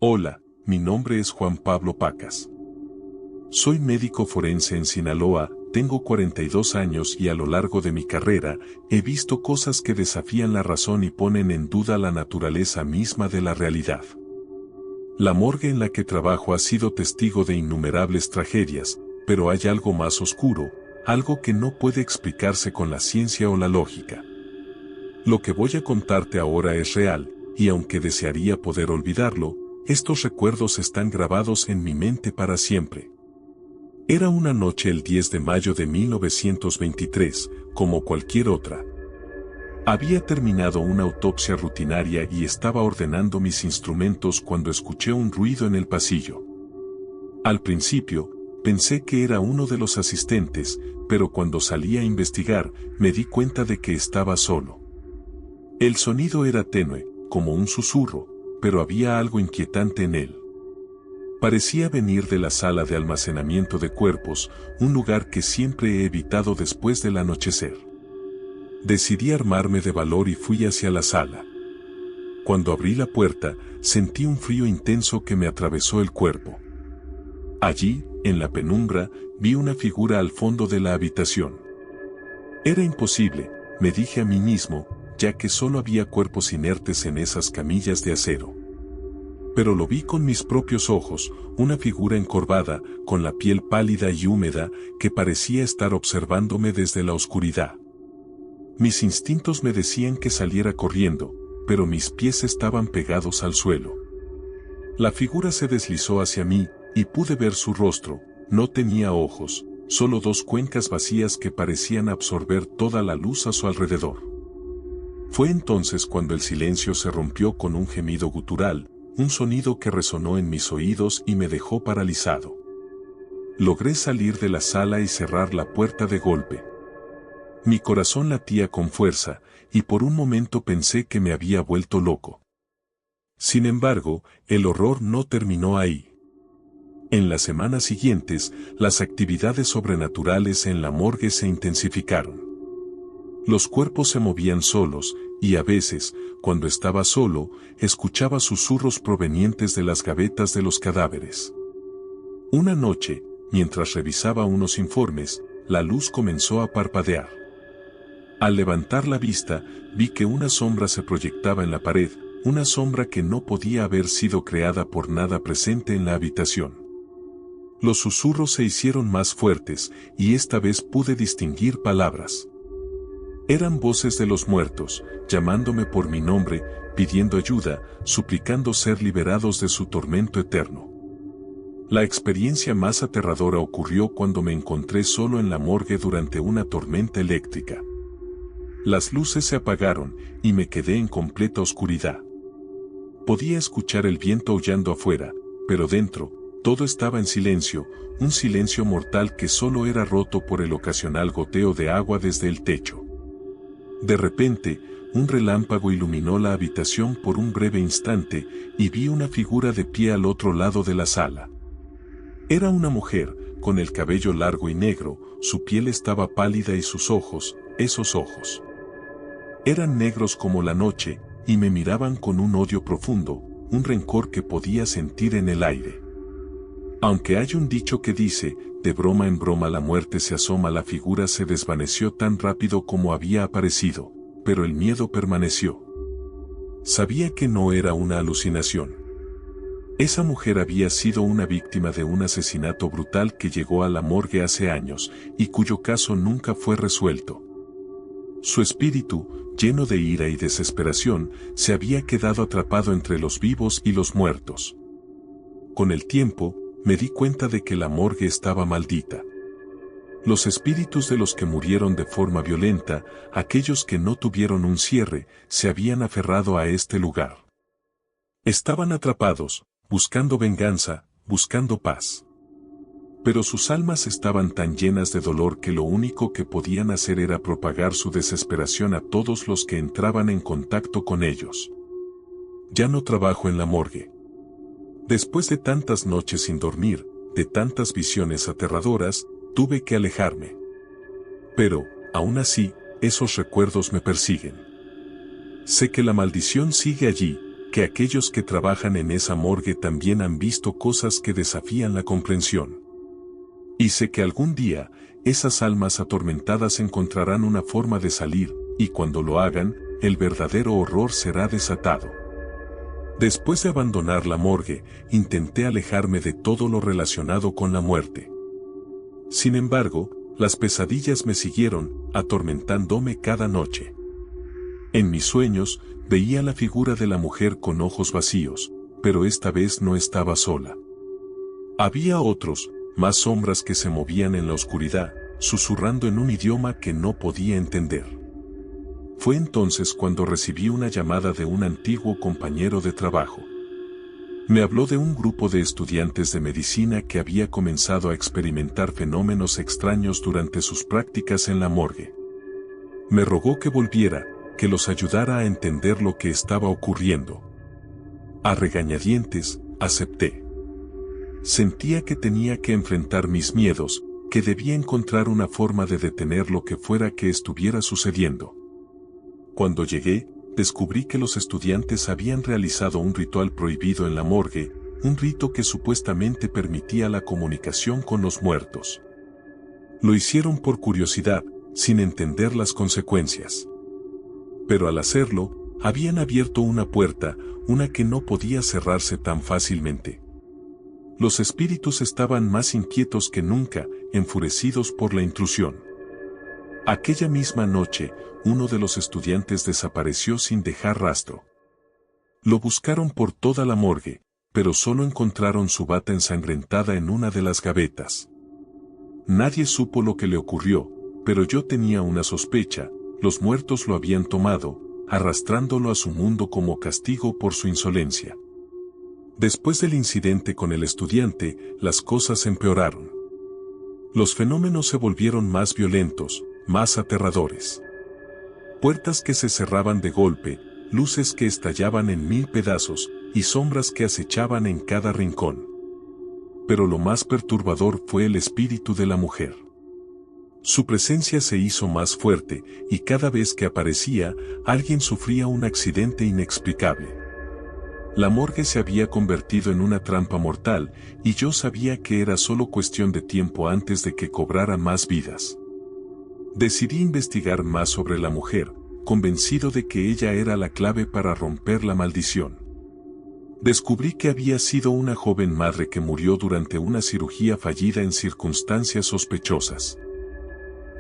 Hola, mi nombre es Juan Pablo Pacas. Soy médico forense en Sinaloa, tengo 42 años y a lo largo de mi carrera he visto cosas que desafían la razón y ponen en duda la naturaleza misma de la realidad. La morgue en la que trabajo ha sido testigo de innumerables tragedias, pero hay algo más oscuro, algo que no puede explicarse con la ciencia o la lógica. Lo que voy a contarte ahora es real, y aunque desearía poder olvidarlo, estos recuerdos están grabados en mi mente para siempre. Era una noche el 10 de mayo de 1923, como cualquier otra. Había terminado una autopsia rutinaria y estaba ordenando mis instrumentos cuando escuché un ruido en el pasillo. Al principio, pensé que era uno de los asistentes, pero cuando salí a investigar, me di cuenta de que estaba solo. El sonido era tenue, como un susurro, pero había algo inquietante en él. Parecía venir de la sala de almacenamiento de cuerpos, un lugar que siempre he evitado después del anochecer. Decidí armarme de valor y fui hacia la sala. Cuando abrí la puerta, sentí un frío intenso que me atravesó el cuerpo. Allí, en la penumbra, vi una figura al fondo de la habitación. Era imposible, me dije a mí mismo, ya que solo había cuerpos inertes en esas camillas de acero. Pero lo vi con mis propios ojos, una figura encorvada, con la piel pálida y húmeda, que parecía estar observándome desde la oscuridad. Mis instintos me decían que saliera corriendo, pero mis pies estaban pegados al suelo. La figura se deslizó hacia mí, y pude ver su rostro. No tenía ojos, solo dos cuencas vacías que parecían absorber toda la luz a su alrededor. Fue entonces cuando el silencio se rompió con un gemido gutural, un sonido que resonó en mis oídos y me dejó paralizado. Logré salir de la sala y cerrar la puerta de golpe. Mi corazón latía con fuerza, y por un momento pensé que me había vuelto loco. Sin embargo, el horror no terminó ahí. En las semanas siguientes, las actividades sobrenaturales en la morgue se intensificaron. Los cuerpos se movían solos, y a veces, cuando estaba solo, escuchaba susurros provenientes de las gavetas de los cadáveres. Una noche, mientras revisaba unos informes, la luz comenzó a parpadear. Al levantar la vista, vi que una sombra se proyectaba en la pared, una sombra que no podía haber sido creada por nada presente en la habitación. Los susurros se hicieron más fuertes, y esta vez pude distinguir palabras. Eran voces de los muertos, llamándome por mi nombre, pidiendo ayuda, suplicando ser liberados de su tormento eterno. La experiencia más aterradora ocurrió cuando me encontré solo en la morgue durante una tormenta eléctrica. Las luces se apagaron, y me quedé en completa oscuridad. Podía escuchar el viento aullando afuera, pero dentro, todo estaba en silencio, un silencio mortal que solo era roto por el ocasional goteo de agua desde el techo. De repente, un relámpago iluminó la habitación por un breve instante, y vi una figura de pie al otro lado de la sala. Era una mujer, con el cabello largo y negro, su piel estaba pálida y sus ojos, esos ojos, eran negros como la noche, y me miraban con un odio profundo, un rencor que podía sentir en el aire. Aunque hay un dicho que dice, de broma en broma la muerte se asoma, la figura se desvaneció tan rápido como había aparecido, pero el miedo permaneció. Sabía que no era una alucinación. Esa mujer había sido una víctima de un asesinato brutal que llegó a la morgue hace años, y cuyo caso nunca fue resuelto. Su espíritu, lleno de ira y desesperación, se había quedado atrapado entre los vivos y los muertos. Con el tiempo, me di cuenta de que la morgue estaba maldita. Los espíritus de los que murieron de forma violenta, aquellos que no tuvieron un cierre, se habían aferrado a este lugar. Estaban atrapados, buscando venganza, buscando paz. Pero sus almas estaban tan llenas de dolor que lo único que podían hacer era propagar su desesperación a todos los que entraban en contacto con ellos. Ya no trabajo en la morgue. Después de tantas noches sin dormir, de tantas visiones aterradoras, tuve que alejarme. Pero, aún así, esos recuerdos me persiguen. Sé que la maldición sigue allí, que aquellos que trabajan en esa morgue también han visto cosas que desafían la comprensión. Y sé que algún día, esas almas atormentadas encontrarán una forma de salir, y cuando lo hagan, el verdadero horror será desatado. Después de abandonar la morgue, intenté alejarme de todo lo relacionado con la muerte. Sin embargo, las pesadillas me siguieron, atormentándome cada noche. En mis sueños, veía la figura de la mujer con ojos vacíos, pero esta vez no estaba sola. Había otros, más sombras que se movían en la oscuridad, susurrando en un idioma que no podía entender. Fue entonces cuando recibí una llamada de un antiguo compañero de trabajo. Me habló de un grupo de estudiantes de medicina que había comenzado a experimentar fenómenos extraños durante sus prácticas en la morgue. Me rogó que volviera, que los ayudara a entender lo que estaba ocurriendo. A regañadientes, acepté. Sentía que tenía que enfrentar mis miedos, que debía encontrar una forma de detener lo que fuera que estuviera sucediendo. Cuando llegué, descubrí que los estudiantes habían realizado un ritual prohibido en la morgue, un rito que supuestamente permitía la comunicación con los muertos. Lo hicieron por curiosidad, sin entender las consecuencias. Pero al hacerlo, habían abierto una puerta, una que no podía cerrarse tan fácilmente. Los espíritus estaban más inquietos que nunca, enfurecidos por la intrusión. Aquella misma noche, uno de los estudiantes desapareció sin dejar rastro. Lo buscaron por toda la morgue, pero solo encontraron su bata ensangrentada en una de las gavetas. Nadie supo lo que le ocurrió, pero yo tenía una sospecha: los muertos lo habían tomado, arrastrándolo a su mundo como castigo por su insolencia. Después del incidente con el estudiante, las cosas empeoraron. Los fenómenos se volvieron más violentos, más aterradores. Puertas que se cerraban de golpe, luces que estallaban en 1000 pedazos, y sombras que acechaban en cada rincón. Pero lo más perturbador fue el espíritu de la mujer. Su presencia se hizo más fuerte, y cada vez que aparecía, alguien sufría un accidente inexplicable. La morgue se había convertido en una trampa mortal, y yo sabía que era solo cuestión de tiempo antes de que cobrara más vidas. Decidí investigar más sobre la mujer, convencido de que ella era la clave para romper la maldición. Descubrí que había sido una joven madre que murió durante una cirugía fallida en circunstancias sospechosas.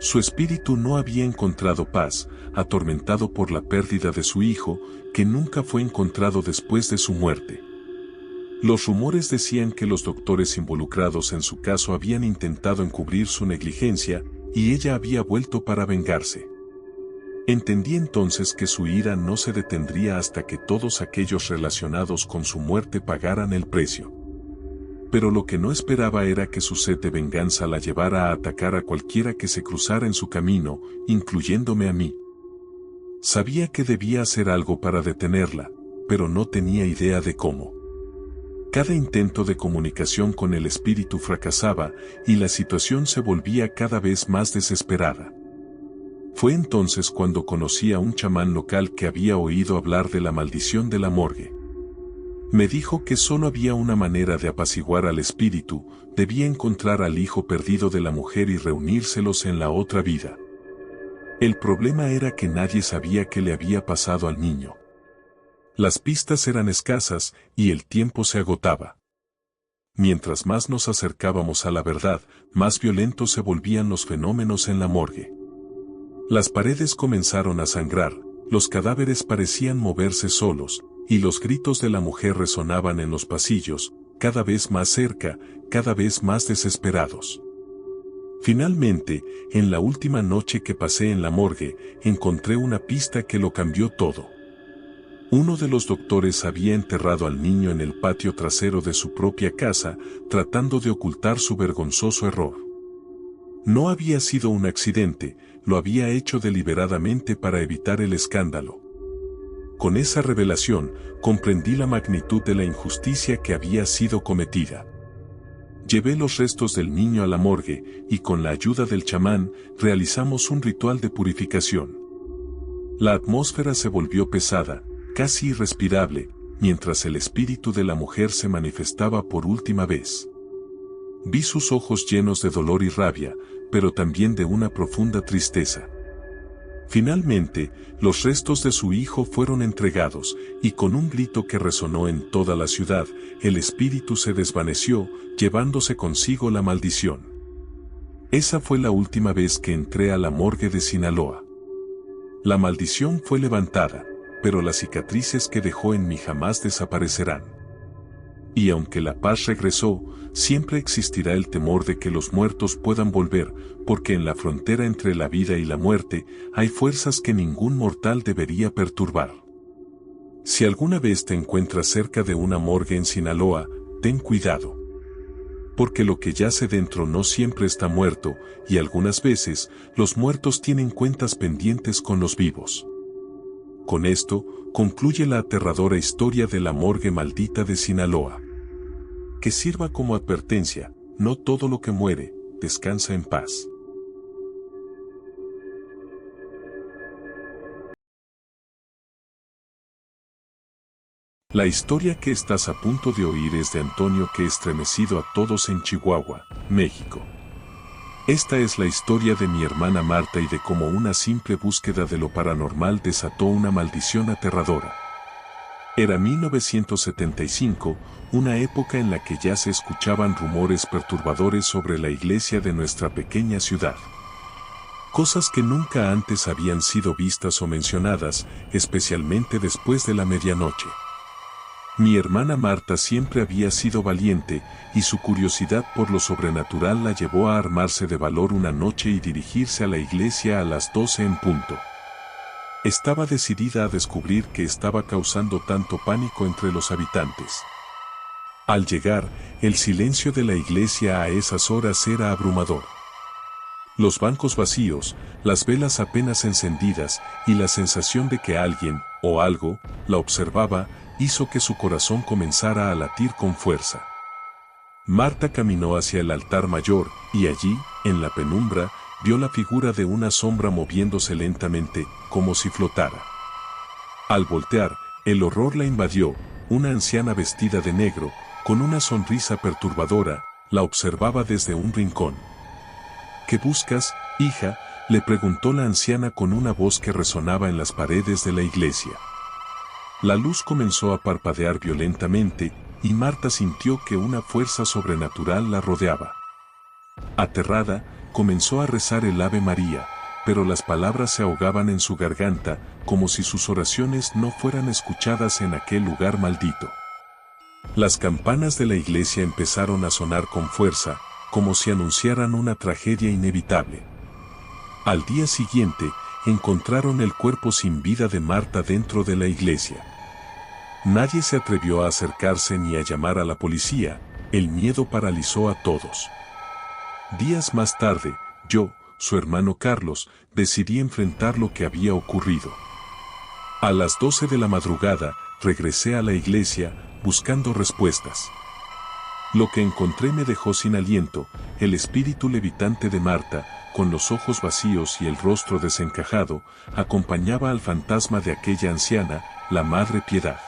Su espíritu no había encontrado paz, atormentado por la pérdida de su hijo, que nunca fue encontrado después de su muerte. Los rumores decían que los doctores involucrados en su caso habían intentado encubrir su negligencia, y ella había vuelto para vengarse. Entendí entonces que su ira no se detendría hasta que todos aquellos relacionados con su muerte pagaran el precio. Pero lo que no esperaba era que su sed de venganza la llevara a atacar a cualquiera que se cruzara en su camino, incluyéndome a mí. Sabía que debía hacer algo para detenerla, pero no tenía idea de cómo. Cada intento de comunicación con el espíritu fracasaba, y la situación se volvía cada vez más desesperada. Fue entonces cuando conocí a un chamán local que había oído hablar de la maldición de la morgue. Me dijo que solo había una manera de apaciguar al espíritu: debía encontrar al hijo perdido de la mujer y reunírselos en la otra vida. El problema era que nadie sabía qué le había pasado al niño. Las pistas eran escasas, y el tiempo se agotaba. Mientras más nos acercábamos a la verdad, más violentos se volvían los fenómenos en la morgue. Las paredes comenzaron a sangrar, los cadáveres parecían moverse solos, y los gritos de la mujer resonaban en los pasillos, cada vez más cerca, cada vez más desesperados. Finalmente, en la última noche que pasé en la morgue, encontré una pista que lo cambió todo. Uno de los doctores había enterrado al niño en el patio trasero de su propia casa, tratando de ocultar su vergonzoso error. No había sido un accidente, lo había hecho deliberadamente para evitar el escándalo. Con esa revelación, comprendí la magnitud de la injusticia que había sido cometida. Llevé los restos del niño a la morgue, y con la ayuda del chamán, realizamos un ritual de purificación. La atmósfera se volvió pesada, casi irrespirable, mientras el espíritu de la mujer se manifestaba por última vez. Vi sus ojos llenos de dolor y rabia, pero también de una profunda tristeza. Finalmente, los restos de su hijo fueron entregados, y con un grito que resonó en toda la ciudad, el espíritu se desvaneció, llevándose consigo la maldición. Esa fue la última vez que entré a la morgue de Sinaloa. La maldición fue levantada, pero las cicatrices que dejó en mí jamás desaparecerán. Y aunque la paz regresó, siempre existirá el temor de que los muertos puedan volver, porque en la frontera entre la vida y la muerte hay fuerzas que ningún mortal debería perturbar. Si alguna vez te encuentras cerca de una morgue en Sinaloa, ten cuidado. Porque lo que yace dentro no siempre está muerto, y algunas veces, los muertos tienen cuentas pendientes con los vivos. Con esto, concluye la aterradora historia de la morgue maldita de Sinaloa. Que sirva como advertencia, no todo lo que muere, descansa en paz. La historia que estás a punto de oír es de Antonio, que ha estremecido a todos en Chihuahua, México. Esta es la historia de mi hermana Marta y de cómo una simple búsqueda de lo paranormal desató una maldición aterradora. Era 1975, una época en la que ya se escuchaban rumores perturbadores sobre la iglesia de nuestra pequeña ciudad. Cosas que nunca antes habían sido vistas o mencionadas, especialmente después de la medianoche. Mi hermana Marta siempre había sido valiente, y su curiosidad por lo sobrenatural la llevó a armarse de valor una noche y dirigirse a la iglesia a las 12 en punto. Estaba decidida a descubrir qué estaba causando tanto pánico entre los habitantes. Al llegar, el silencio de la iglesia a esas horas era abrumador. Los bancos vacíos, las velas apenas encendidas y la sensación de que alguien, o algo, la observaba, hizo que su corazón comenzara a latir con fuerza. Marta caminó hacia el altar mayor, y allí, en la penumbra, vio la figura de una sombra moviéndose lentamente, como si flotara. Al voltear, el horror la invadió. Una anciana vestida de negro, con una sonrisa perturbadora, la observaba desde un rincón. ¿Qué buscas, hija?, le preguntó la anciana con una voz que resonaba en las paredes de la iglesia. La luz comenzó a parpadear violentamente, y Marta sintió que una fuerza sobrenatural la rodeaba. Aterrada, comenzó a rezar el Ave María, pero las palabras se ahogaban en su garganta, como si sus oraciones no fueran escuchadas en aquel lugar maldito. Las campanas de la iglesia empezaron a sonar con fuerza, como si anunciaran una tragedia inevitable. Al día siguiente, encontraron el cuerpo sin vida de Marta dentro de la iglesia. Nadie se atrevió a acercarse ni a llamar a la policía, el miedo paralizó a todos. Días más tarde, yo, su hermano Carlos, decidí enfrentar lo que había ocurrido. A las 12 de la madrugada, regresé a la iglesia, buscando respuestas. Lo que encontré me dejó sin aliento. El espíritu levitante de Marta, con los ojos vacíos y el rostro desencajado, acompañaba al fantasma de aquella anciana, la Madre Piedad.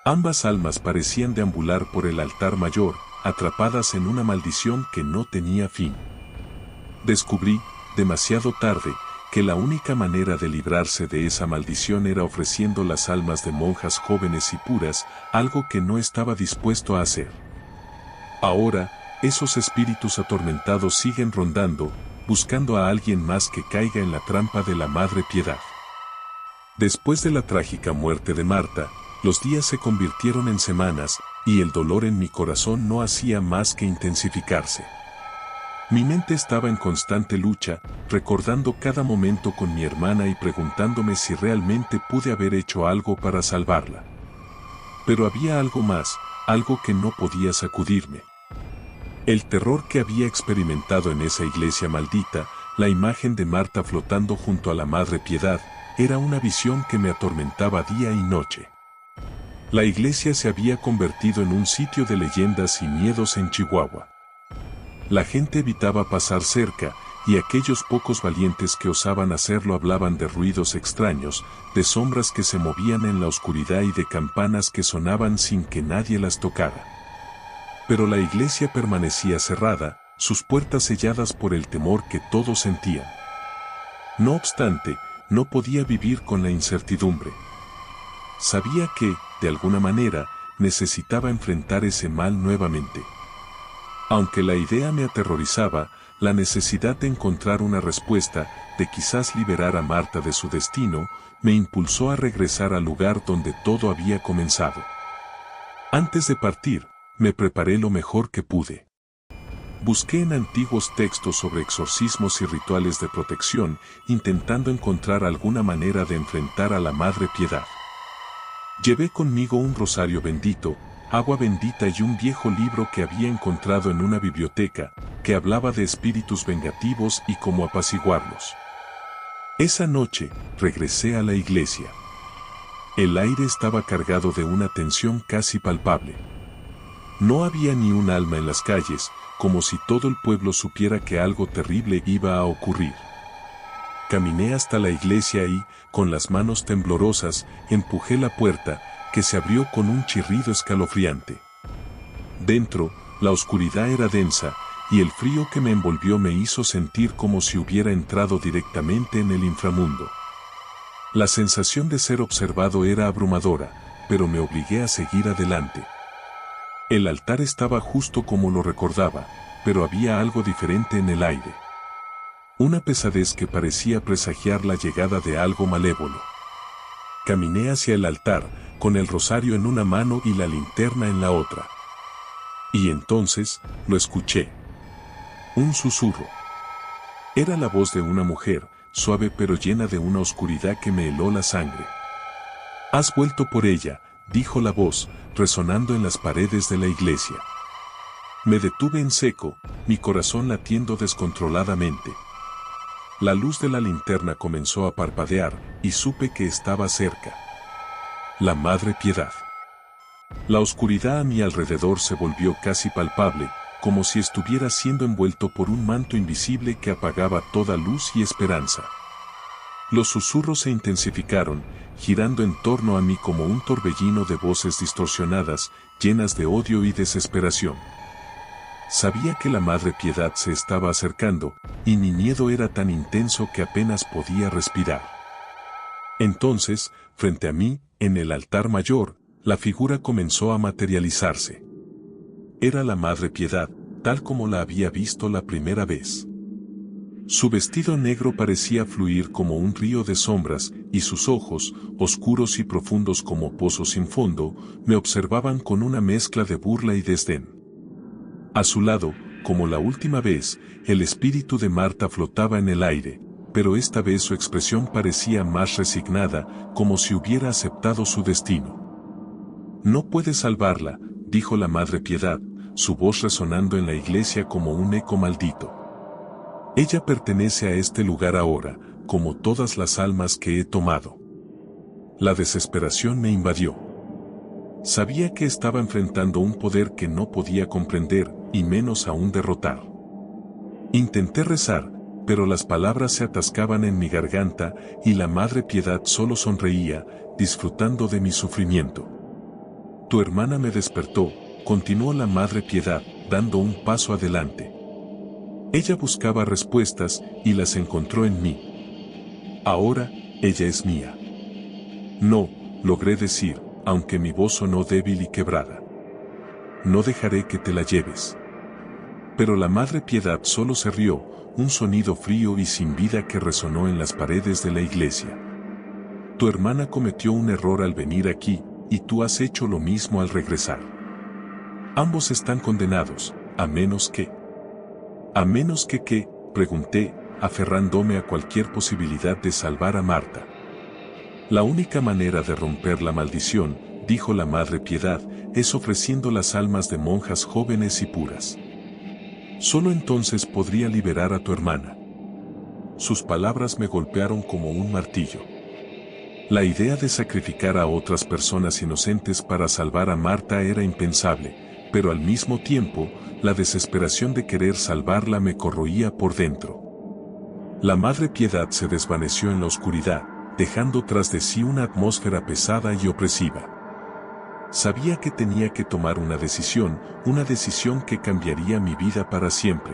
Ambas almas parecían deambular por el altar mayor, atrapadas en una maldición que no tenía fin. Descubrí, demasiado tarde, que la única manera de librarse de esa maldición era ofreciendo las almas de monjas jóvenes y puras, algo que no estaba dispuesto a hacer. Ahora, esos espíritus atormentados siguen rondando, buscando a alguien más que caiga en la trampa de la Madre Piedad. Después de la trágica muerte de Marta, los días se convirtieron en semanas, y el dolor en mi corazón no hacía más que intensificarse. Mi mente estaba en constante lucha, recordando cada momento con mi hermana y preguntándome si realmente pude haber hecho algo para salvarla. Pero había algo más, algo que no podía sacudirme. El terror que había experimentado en esa iglesia maldita, la imagen de Marta flotando junto a la Madre Piedad, era una visión que me atormentaba día y noche. La iglesia se había convertido en un sitio de leyendas y miedos en Chihuahua. La gente evitaba pasar cerca, y aquellos pocos valientes que osaban hacerlo hablaban de ruidos extraños, de sombras que se movían en la oscuridad y de campanas que sonaban sin que nadie las tocara. Pero la iglesia permanecía cerrada, sus puertas selladas por el temor que todos sentían. No obstante, no podía vivir con la incertidumbre. Sabía que, de alguna manera, necesitaba enfrentar ese mal nuevamente. Aunque la idea me aterrorizaba, la necesidad de encontrar una respuesta, de quizás liberar a Marta de su destino, me impulsó a regresar al lugar donde todo había comenzado. Antes de partir, me preparé lo mejor que pude. Busqué en antiguos textos sobre exorcismos y rituales de protección, intentando encontrar alguna manera de enfrentar a la Madre Piedad. Llevé conmigo un rosario bendito, agua bendita y un viejo libro que había encontrado en una biblioteca, que hablaba de espíritus vengativos y cómo apaciguarlos. Esa noche, regresé a la iglesia. El aire estaba cargado de una tensión casi palpable. No había ni un alma en las calles, como si todo el pueblo supiera que algo terrible iba a ocurrir. Caminé hasta la iglesia y, con las manos temblorosas, empujé la puerta, que se abrió con un chirrido escalofriante. Dentro, la oscuridad era densa, y el frío que me envolvió me hizo sentir como si hubiera entrado directamente en el inframundo. La sensación de ser observado era abrumadora, pero me obligué a seguir adelante. El altar estaba justo como lo recordaba, pero había algo diferente en el aire. Una pesadez que parecía presagiar la llegada de algo malévolo. Caminé hacia el altar, con el rosario en una mano y la linterna en la otra. Y entonces, lo escuché. Un susurro. Era la voz de una mujer, suave pero llena de una oscuridad que me heló la sangre. «Has vuelto por ella», dijo la voz, resonando en las paredes de la iglesia. Me detuve en seco, mi corazón latiendo descontroladamente. La luz de la linterna comenzó a parpadear, y supe que estaba cerca. La Madre Piedad. La oscuridad a mi alrededor se volvió casi palpable, como si estuviera siendo envuelto por un manto invisible que apagaba toda luz y esperanza. Los susurros se intensificaron, girando en torno a mí como un torbellino de voces distorsionadas, llenas de odio y desesperación. Sabía que la Madre Piedad se estaba acercando, y mi miedo era tan intenso que apenas podía respirar. Entonces, frente a mí, en el altar mayor, la figura comenzó a materializarse. Era la Madre Piedad, tal como la había visto la primera vez. Su vestido negro parecía fluir como un río de sombras, y sus ojos, oscuros y profundos como pozos sin fondo, me observaban con una mezcla de burla y desdén. A su lado, como la última vez, el espíritu de Marta flotaba en el aire, pero esta vez su expresión parecía más resignada, como si hubiera aceptado su destino. «No puedes salvarla», dijo la Madre Piedad, su voz resonando en la iglesia como un eco maldito. «Ella pertenece a este lugar ahora, como todas las almas que he tomado». La desesperación me invadió. Sabía que estaba enfrentando un poder que no podía comprender, y menos aún derrotar. Intenté rezar, pero las palabras se atascaban en mi garganta, y la Madre Piedad solo sonreía, disfrutando de mi sufrimiento. «Tu hermana me despertó», continuó la Madre Piedad, dando un paso adelante. «Ella buscaba respuestas, y las encontró en mí. Ahora, ella es mía». «No», logré decir, aunque mi voz sonó débil y quebrada. «No dejaré que te la lleves». Pero la Madre Piedad solo se rió, un sonido frío y sin vida que resonó en las paredes de la iglesia. «Tu hermana cometió un error al venir aquí, y tú has hecho lo mismo al regresar. Ambos están condenados, a menos que...». «¿A menos que qué?», pregunté, aferrándome a cualquier posibilidad de salvar a Marta. «La única manera de romper la maldición», dijo la Madre Piedad, «es ofreciendo las almas de monjas jóvenes y puras. Solo entonces podría liberar a tu hermana». Sus palabras me golpearon como un martillo. La idea de sacrificar a otras personas inocentes para salvar a Marta era impensable, pero al mismo tiempo, la desesperación de querer salvarla me corroía por dentro. La Madre Piedad se desvaneció en la oscuridad, dejando tras de sí una atmósfera pesada y opresiva. Sabía que tenía que tomar una decisión que cambiaría mi vida para siempre.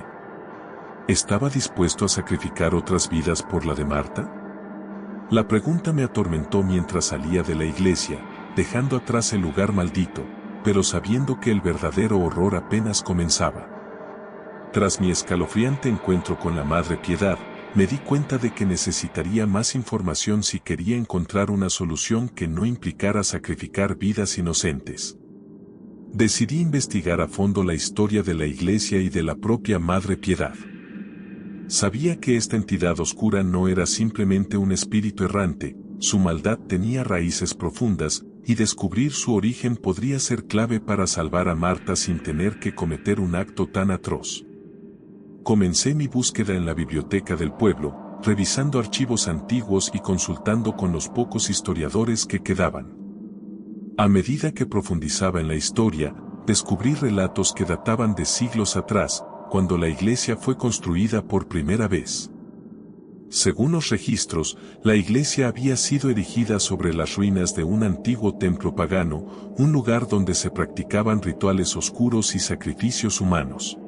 ¿Estaba dispuesto a sacrificar otras vidas por la de Marta? La pregunta me atormentó mientras salía de la iglesia, dejando atrás el lugar maldito, pero sabiendo que el verdadero horror apenas comenzaba. Tras mi escalofriante encuentro con la Madre Piedad, me di cuenta de que necesitaría más información si quería encontrar una solución que no implicara sacrificar vidas inocentes. Decidí investigar a fondo la historia de la iglesia y de la propia Madre Piedad. Sabía que esta entidad oscura no era simplemente un espíritu errante, su maldad tenía raíces profundas, y descubrir su origen podría ser clave para salvar a Marta sin tener que cometer un acto tan atroz. Comencé mi búsqueda en la biblioteca del pueblo, revisando archivos antiguos y consultando con los pocos historiadores que quedaban. A medida que profundizaba en la historia, descubrí relatos que databan de siglos atrás, cuando la iglesia fue construida por primera vez. Según los registros, la iglesia había sido erigida sobre las ruinas de un antiguo templo pagano, un lugar donde se practicaban rituales oscuros y sacrificios humanos.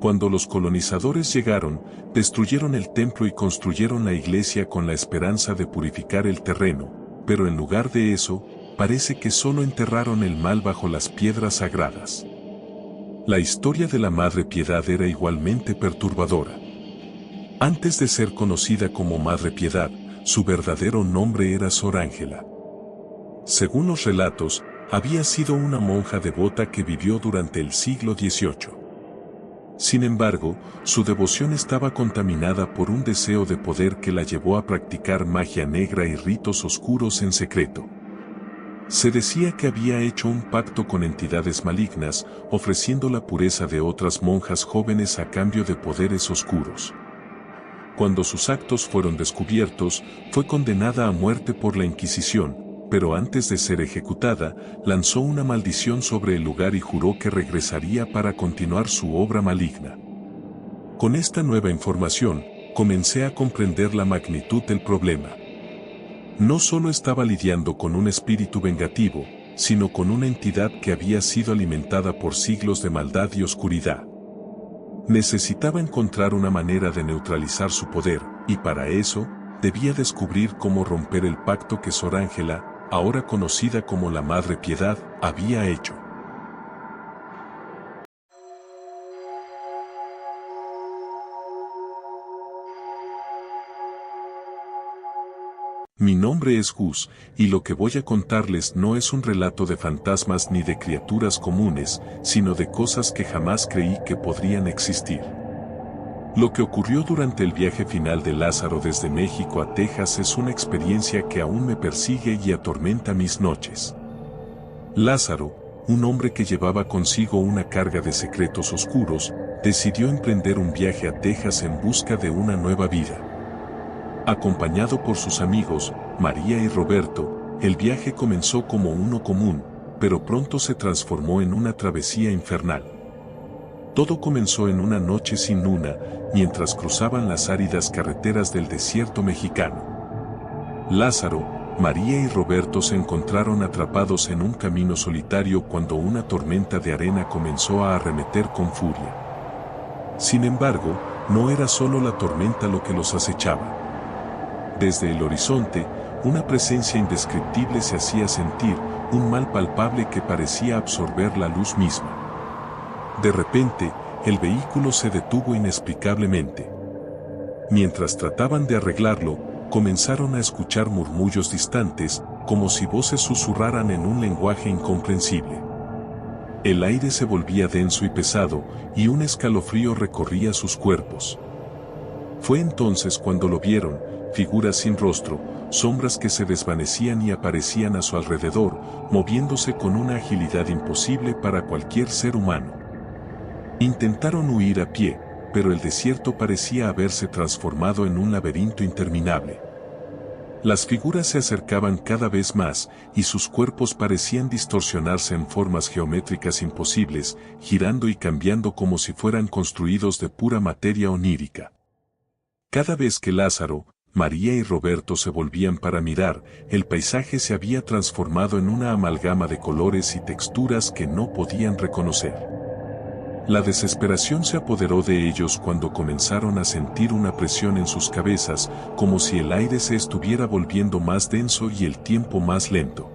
Cuando los colonizadores llegaron, destruyeron el templo y construyeron la iglesia con la esperanza de purificar el terreno, pero en lugar de eso, parece que solo enterraron el mal bajo las piedras sagradas. La historia de la Madre Piedad era igualmente perturbadora. Antes de ser conocida como Madre Piedad, su verdadero nombre era Sor Ángela. Según los relatos, había sido una monja devota que vivió durante el siglo XVIII. Sin embargo, su devoción estaba contaminada por un deseo de poder que la llevó a practicar magia negra y ritos oscuros en secreto. Se decía que había hecho un pacto con entidades malignas, ofreciendo la pureza de otras monjas jóvenes a cambio de poderes oscuros. Cuando sus actos fueron descubiertos, fue condenada a muerte por la Inquisición, pero antes de ser ejecutada, lanzó una maldición sobre el lugar y juró que regresaría para continuar su obra maligna. Con esta nueva información, comencé a comprender la magnitud del problema. No solo estaba lidiando con un espíritu vengativo, sino con una entidad que había sido alimentada por siglos de maldad y oscuridad. Necesitaba encontrar una manera de neutralizar su poder, y para eso, debía descubrir cómo romper el pacto que Sor Ángela, ahora conocida como la Madre Piedad, había hecho. Mi nombre es Gus, y lo que voy a contarles no es un relato de fantasmas ni de criaturas comunes, sino de cosas que jamás creí que podrían existir. Lo que ocurrió durante el viaje final de Lázaro desde México a Texas es una experiencia que aún me persigue y atormenta mis noches. Lázaro, un hombre que llevaba consigo una carga de secretos oscuros, decidió emprender un viaje a Texas en busca de una nueva vida. Acompañado por sus amigos, María y Roberto, el viaje comenzó como uno común, pero pronto se transformó en una travesía infernal. Todo comenzó en una noche sin luna, mientras cruzaban las áridas carreteras del desierto mexicano. Lázaro, María y Roberto se encontraron atrapados en un camino solitario cuando una tormenta de arena comenzó a arremeter con furia. Sin embargo, no era solo la tormenta lo que los acechaba. Desde el horizonte, una presencia indescriptible se hacía sentir, un mal palpable que parecía absorber la luz misma. De repente, el vehículo se detuvo inexplicablemente. Mientras trataban de arreglarlo, comenzaron a escuchar murmullos distantes, como si voces susurraran en un lenguaje incomprensible. El aire se volvía denso y pesado, y un escalofrío recorría sus cuerpos. Fue entonces cuando lo vieron, figuras sin rostro, sombras que se desvanecían y aparecían a su alrededor, moviéndose con una agilidad imposible para cualquier ser humano. Intentaron huir a pie, pero el desierto parecía haberse transformado en un laberinto interminable. Las figuras se acercaban cada vez más, y sus cuerpos parecían distorsionarse en formas geométricas imposibles, girando y cambiando como si fueran construidos de pura materia onírica. Cada vez que Lázaro, María y Roberto se volvían para mirar, el paisaje se había transformado en una amalgama de colores y texturas que no podían reconocer. La desesperación se apoderó de ellos cuando comenzaron a sentir una presión en sus cabezas, como si el aire se estuviera volviendo más denso y el tiempo más lento.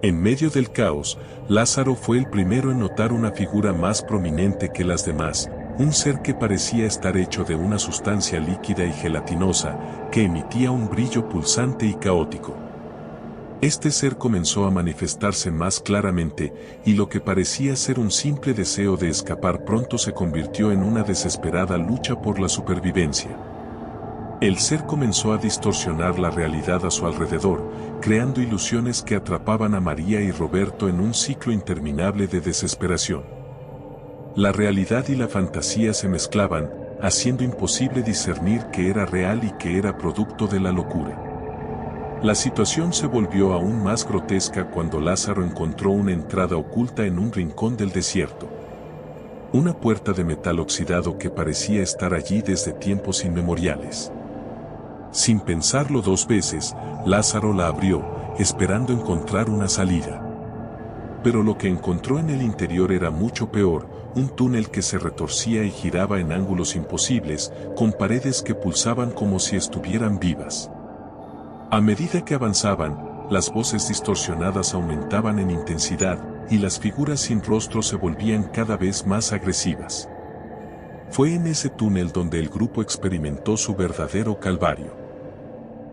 En medio del caos, Lázaro fue el primero en notar una figura más prominente que las demás, un ser que parecía estar hecho de una sustancia líquida y gelatinosa, que emitía un brillo pulsante y caótico. Este ser comenzó a manifestarse más claramente, y lo que parecía ser un simple deseo de escapar pronto se convirtió en una desesperada lucha por la supervivencia. El ser comenzó a distorsionar la realidad a su alrededor, creando ilusiones que atrapaban a María y Roberto en un ciclo interminable de desesperación. La realidad y la fantasía se mezclaban, haciendo imposible discernir qué era real y qué era producto de la locura. La situación se volvió aún más grotesca cuando Lázaro encontró una entrada oculta en un rincón del desierto. Una puerta de metal oxidado que parecía estar allí desde tiempos inmemoriales. Sin pensarlo dos veces, Lázaro la abrió, esperando encontrar una salida. Pero lo que encontró en el interior era mucho peor, un túnel que se retorcía y giraba en ángulos imposibles, con paredes que pulsaban como si estuvieran vivas. A medida que avanzaban, las voces distorsionadas aumentaban en intensidad, y las figuras sin rostro se volvían cada vez más agresivas. Fue en ese túnel donde el grupo experimentó su verdadero calvario.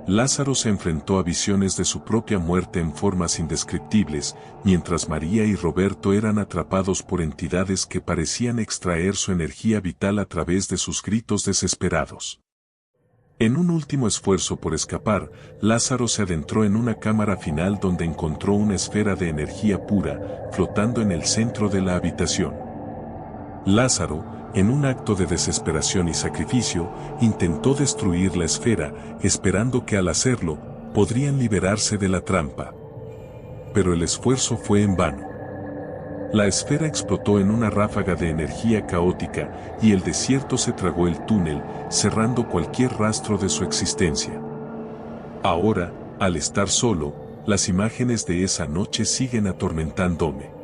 Lázaro se enfrentó a visiones de su propia muerte en formas indescriptibles, mientras María y Roberto eran atrapados por entidades que parecían extraer su energía vital a través de sus gritos desesperados. En un último esfuerzo por escapar, Lázaro se adentró en una cámara final donde encontró una esfera de energía pura, flotando en el centro de la habitación. Lázaro, en un acto de desesperación y sacrificio, intentó destruir la esfera, esperando que al hacerlo, podrían liberarse de la trampa. Pero el esfuerzo fue en vano. La esfera explotó en una ráfaga de energía caótica, y el desierto se tragó el túnel, cerrando cualquier rastro de su existencia. Ahora, al estar solo, las imágenes de esa noche siguen atormentándome.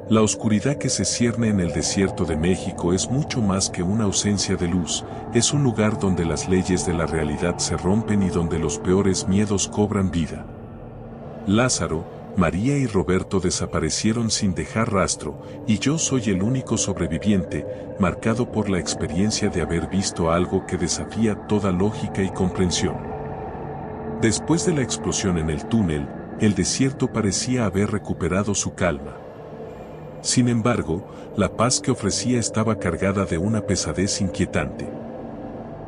La oscuridad que se cierne en el desierto de México es mucho más que una ausencia de luz, es un lugar donde las leyes de la realidad se rompen y donde los peores miedos cobran vida. Lázaro, María y Roberto desaparecieron sin dejar rastro, y yo soy el único sobreviviente, marcado por la experiencia de haber visto algo que desafía toda lógica y comprensión. Después de la explosión en el túnel, el desierto parecía haber recuperado su calma. Sin embargo, la paz que ofrecía estaba cargada de una pesadez inquietante.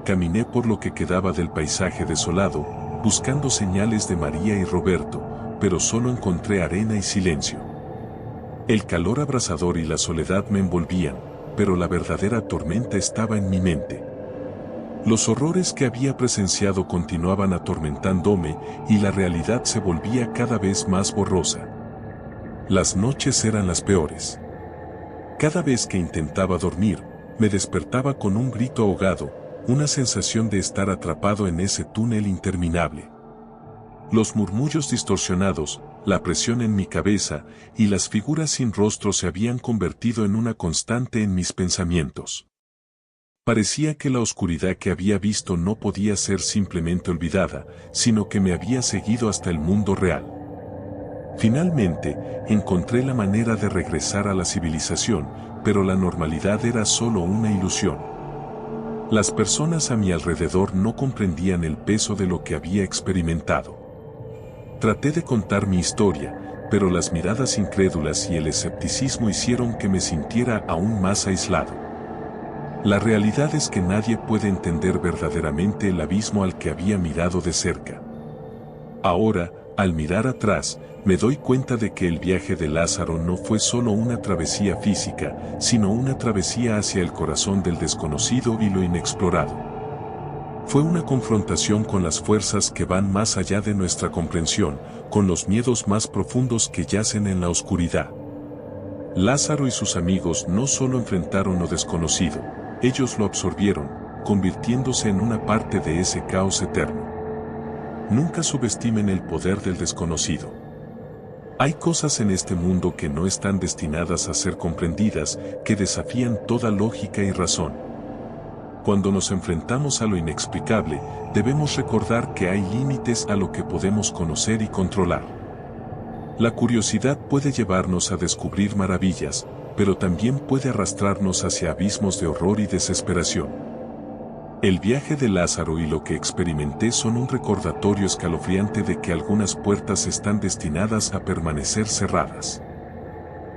Caminé por lo que quedaba del paisaje desolado, buscando señales de María y Roberto, pero solo encontré arena y silencio. El calor abrasador y la soledad me envolvían, pero la verdadera tormenta estaba en mi mente. Los horrores que había presenciado continuaban atormentándome y la realidad se volvía cada vez más borrosa. Las noches eran las peores. Cada vez que intentaba dormir, me despertaba con un grito ahogado, una sensación de estar atrapado en ese túnel interminable. Los murmullos distorsionados, la presión en mi cabeza y las figuras sin rostro se habían convertido en una constante en mis pensamientos. Parecía que la oscuridad que había visto no podía ser simplemente olvidada, sino que me había seguido hasta el mundo real. Finalmente, encontré la manera de regresar a la civilización, pero la normalidad era solo una ilusión. Las personas a mi alrededor no comprendían el peso de lo que había experimentado. Traté de contar mi historia, pero las miradas incrédulas y el escepticismo hicieron que me sintiera aún más aislado. La realidad es que nadie puede entender verdaderamente el abismo al que había mirado de cerca. Ahora, al mirar atrás, me doy cuenta de que el viaje de Lázaro no fue solo una travesía física, sino una travesía hacia el corazón del desconocido y lo inexplorado. Fue una confrontación con las fuerzas que van más allá de nuestra comprensión, con los miedos más profundos que yacen en la oscuridad. Lázaro y sus amigos no solo enfrentaron lo desconocido, ellos lo absorbieron, convirtiéndose en una parte de ese caos eterno. Nunca subestimen el poder del desconocido. Hay cosas en este mundo que no están destinadas a ser comprendidas, que desafían toda lógica y razón. Cuando nos enfrentamos a lo inexplicable, debemos recordar que hay límites a lo que podemos conocer y controlar. La curiosidad puede llevarnos a descubrir maravillas, pero también puede arrastrarnos hacia abismos de horror y desesperación. El viaje de Lázaro y lo que experimenté son un recordatorio escalofriante de que algunas puertas están destinadas a permanecer cerradas.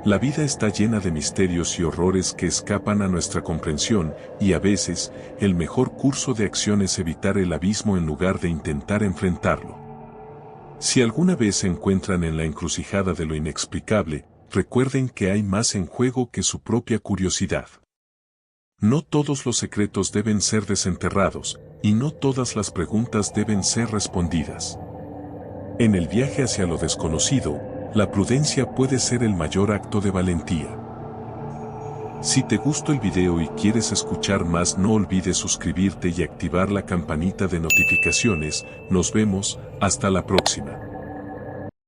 La vida está llena de misterios y horrores que escapan a nuestra comprensión, y a veces, el mejor curso de acción es evitar el abismo en lugar de intentar enfrentarlo. Si alguna vez se encuentran en la encrucijada de lo inexplicable, recuerden que hay más en juego que su propia curiosidad. No todos los secretos deben ser desenterrados, y no todas las preguntas deben ser respondidas. En el viaje hacia lo desconocido, la prudencia puede ser el mayor acto de valentía. Si te gustó el video y quieres escuchar más, no olvides suscribirte y activar la campanita de notificaciones. Nos vemos, hasta la próxima.